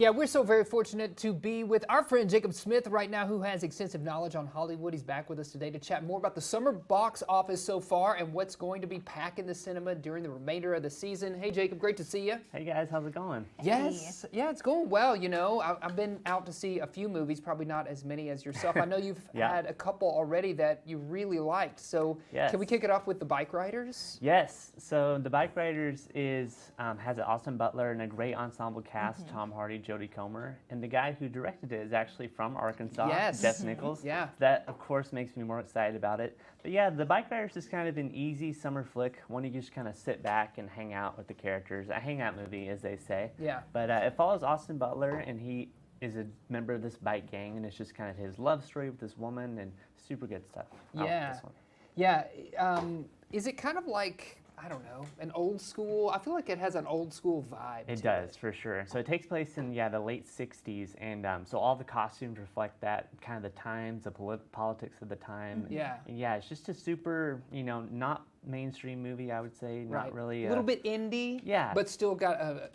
Yeah, we're so very fortunate to be with our friend Jacob Smith right now, who has extensive knowledge on Hollywood. He's back with us today to chat more about the summer box office so far and what's going to be packing the cinema during the remainder of the season. Hey, Jacob, great to see you. Hey guys, how's it going? Yes, yeah, it's going well. You know, I've been out to see a few movies, probably not as many as yourself. I know you've Yeah. had a couple already that you really liked. So Yes. can we kick it off with The Bike Riders? Yes, so The Bike Riders has an Austin Butler and a great ensemble cast, Tom Hardy, Jodie Comer, and the guy who directed it is actually from Arkansas, Yes. Jeff Nichols. Yeah. That, of course, makes me more excited about it. But yeah, The Bike Riders is kind of an easy summer flick, one you just kind of sit back and hang out with the characters. A hangout movie, as they say. Yeah. But it follows Austin Butler, and he is a member of this bike gang, and it's just kind of his love story with this woman, and super good stuff. I like Yeah. this one. Yeah. Is it kind of like, I don't know, an old school? I feel like it has an old school vibe. It to does, for sure. So it takes place in, the late 60s, and so all the costumes reflect that, kind of the times, the politics of the time. Yeah. And yeah, it's just a super, not mainstream movie, I would say. Right. Not really. A little bit indie. Yeah. But still got a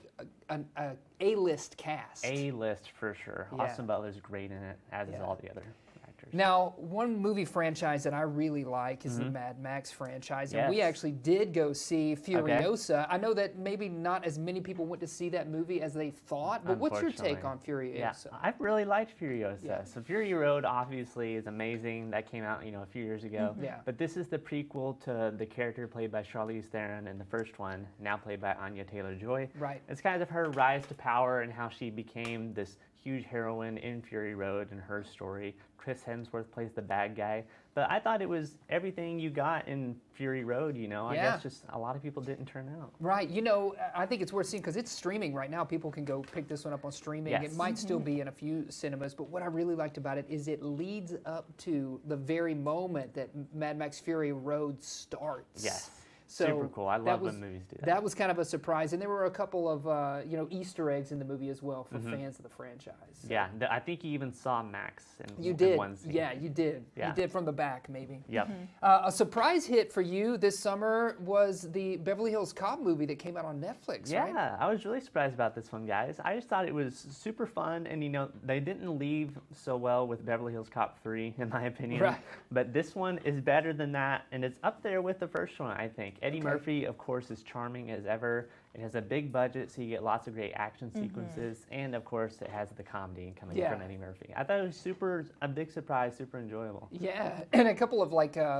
A-list cast. A-list, for sure. Yeah. Austin Butler's great in it, as is Yeah. all the other actors. Now, one movie franchise that I really like is the Mad Max franchise, and we Yes. actually did go see Furiosa. I know that maybe not as many people went to see that movie as they thought, but what's your take on Furiosa? Yeah, I really liked Furiosa. Yeah. So Fury Road obviously is amazing. That came out, a few years ago. Yeah. But this is the prequel to the character played by Charlize Theron in the first one, now played by Anya Taylor-Joy. Right. It's kind of her rise to power and how she became this huge heroine in Fury Road and her story. Chris Hemsworth plays the bad guy. But I thought it was everything you got in Fury Road, I Yeah. guess just a lot of people didn't turn out. Right. I think it's worth seeing because it's streaming right now. People can go pick this one up on streaming. Yes. It might still be in a few cinemas, but what I really liked about it is it leads up to the very moment that Mad Max Fury Road starts. Yes. So Super cool. I that love was- when movies do that. That was kind of a surprise, and there were a couple of Easter eggs in the movie as well for fans of the franchise. Yeah, I think you even saw Max in, You in did. one scene. Yeah, you did. Yeah. You did from the back, maybe. Yep. A surprise hit for you this summer was the Beverly Hills Cop movie that came out on Netflix, Yeah, right? I was really surprised about this one, guys. I just thought it was super fun, and they didn't leave so well with Beverly Hills Cop 3, in my opinion. Right. But this one is better than that, and it's up there with the first one, I think. Eddie Murphy, of course, is charming as ever. It has a big budget, so you get lots of great action sequences, and of course, it has the comedy coming Yeah. from Eddie Murphy. I thought it was a big surprise, super enjoyable. Yeah, and a couple of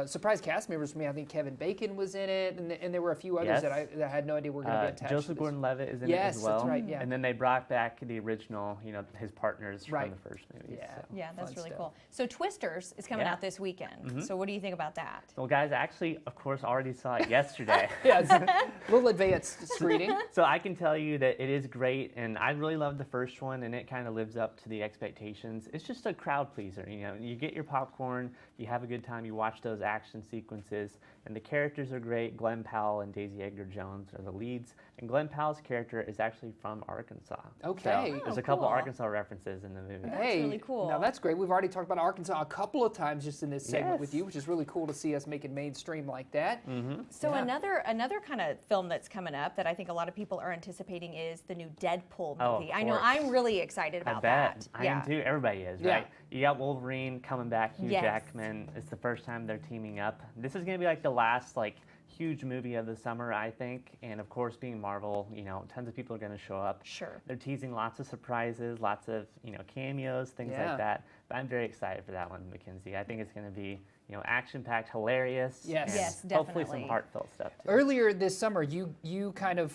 surprise cast members for me. I think Kevin Bacon was in it, and there were a few others Yes. that I had no idea were going to be attached to Joseph this. Gordon-Levitt is in it Yes, as well. that's right, yeah. And then they brought back the original, his partners Right. from the first movie. Yeah. So. Yeah, that's Fun really stuff. cool. So Twisters is coming Yeah. out this weekend. So what do you think about that? Well, guys, I actually, of course, already saw it yesterday. Yeah, it's a little advanced screening. So I can tell you that it is great, and I really loved the first one, and it kind of lives up to the expectations. It's just a crowd pleaser, You get your popcorn, you have a good time, you watch those action sequences, and the characters are great. Glenn Powell and Daisy Edgar Jones are the leads, and Glenn Powell's character is actually from Arkansas. Okay. So there's Oh, a couple cool. Arkansas references in the movie. That's Hey, really cool. Now that's great. We've already talked about Arkansas a couple of times just in this segment with Yes. you, which is really cool to see us make it mainstream like that. So Yeah. another kind of film that's coming up that I think a lot of people are anticipating is the new Deadpool Oh, of movie. I know course. I'm really excited I about bet. that. I am too. Everybody is, Yeah. right? You got Wolverine coming back, Hugh Yes. Jackman. It's the first time they're teaming up. This is going to be like the last huge movie of the summer, I think. And of course, being Marvel, tons of people are going to show up. Sure. They're teasing lots of surprises, lots of, cameos, things Yeah. like that. But I'm very excited for that one, Mackenzie. I think it's going to be, action-packed, hilarious. Yes. and Yes, hopefully some definitely. heartfelt stuff too. Earlier this summer, you kind of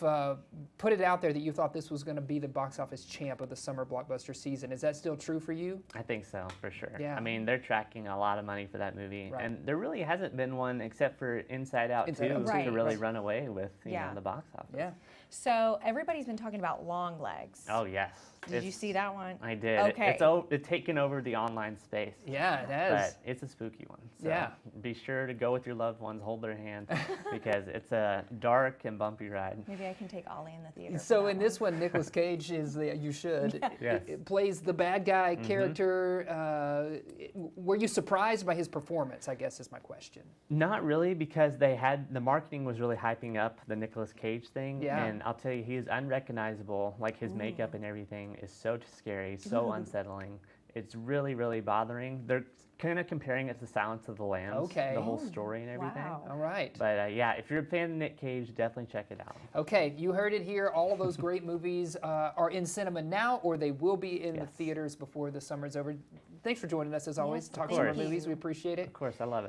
put it out there that you thought this was going to be the box office champ of the summer blockbuster season. Is that still true for you? I think so, for sure. Yeah. I mean, they're tracking a lot of money for that movie. Right. And there really hasn't been one except for Inside Out Inside 2 Out 2, Right. to really right. run away with Yeah. the box office. Yeah. So everybody's been talking about Long Legs. Oh, yes. Did you see that one? I did. Okay. It's taken over the online space. Yeah, it has. But it's a spooky one. So Yeah. be sure to go with your loved ones, hold their hand, because it's a dark and bumpy ride. Maybe I can take Ollie in the theater. for So that in this one, Nicolas Cage is you should. Yes. It plays the bad guy character. Were you surprised by his performance? I guess is my question. Not really, because the marketing was really hyping up the Nicolas Cage thing. Yeah. And I'll tell you, he is unrecognizable, like his makeup and everything. ending is so scary, so unsettling. It's really, really bothering. They're kind of comparing it to Silence of the Lambs, Okay. the whole story and everything. Wow. All right. But yeah, if you're a fan of Nick Cage, definitely check it out. Okay, you heard it here. All of those great movies are in cinema now, or they will be in the Yes. theaters before the summer's over. Thanks for joining us as always. Yes, Talk thank summer you. movies. We appreciate it. Of course, I love it.